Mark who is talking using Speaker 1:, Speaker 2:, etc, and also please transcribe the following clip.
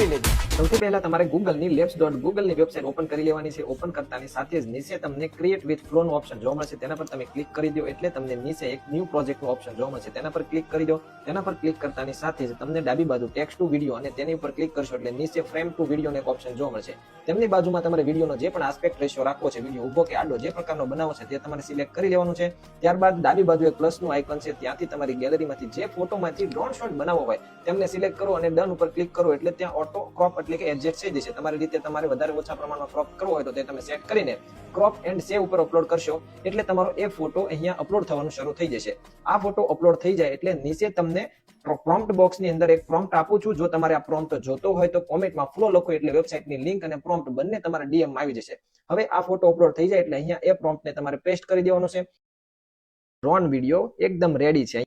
Speaker 1: કરી લેજો। સૌથી પહેલા તમારે ગૂગલની labs.google ની વેબસાઇટ ઓપન કરી લેવાની છે। ઓપન કરતાની સાથે જ નીચે તમને ક્રિએટ વિથ ફ્લો નું ઓપ્શન જોવા મળશે, તેના પર તમે ક્લિક કરી દો એટલે તમને નીચે એક ન્યૂ પ્રોજેક્ટ નું ઓપ્શન જોવા મળશે, તેના પર ક્લિક કરી દો। તેના પર ક્લિક કરતાની સાથે જ તમને ડાબી બાજુ ટેક્સ્ટ ટુ વિડીયો અને તેની ઉપર ક્લિક કરશો એટલે નીચે ફ્રેમ ટુ વિડીયો નો એક ઓપ્શન જોવા મળશે। તેમની બાજુમાં તમારે વિડીયોનો જે પણ આસ્પેક્ટ રેશિયો રાખવો છે, વિડીયો ઊભો કે આડો જે પ્રકારનો બનાવવો છે તે તમારે સિલેક્ટ કરી લેવાનું છે। ત્યારબાદ ડાબી બાજુ એક પ્લસનું આઇકન છે, ત્યાંથી તમારી ગેલેરીમાંથી જે ફોટોમાંથી ડ્રોન શોટ બનાવવો હોય તેમને સિલેક્ટ કરો અને ડન ઉપર ક્લિક કરો એટલે ત્યાં ઓટો ક્રોપ એટલે કે એડજસ્ટ થઈ જશે। તમારી રીતે તમારે વધારે ઓછા પ્રમાણમાં ક્રોપ કરવો હોય તો તે તમે સેટ કરીને ક્રોપ એન્ડ સેવ ઉપર અપલોડ કરશો એટલે તમારો એ ફોટો અહીંયા અપલોડ થવાનું શરૂ થઈ જશે। આ ફોટો અપલોડ થઈ જાય એટલે નીચે તમને પ્રોમ્પ્ટ બોક્સની અંદર એક પ્રોમ્પ્ટ આપું છું, જો તમારે આ પ્રોમ્પ્ટ જોતો હોય તો કોમેન્ટમાં ફ્લો લખો એટલે વેબસાઇટની લિંક અને પ્રોમ્પ્ટ બંને તમારા ડીએમ માં આવી જશે। હવે આ ફોટો અપલોડ થઈ જાય એટલે અહીંયા એ પ્રોમ્પ્ટને તમારે પેસ્ટ કરી દેવાનો છે। ડ્રોન વિડીયો એકદમ રેડી છે।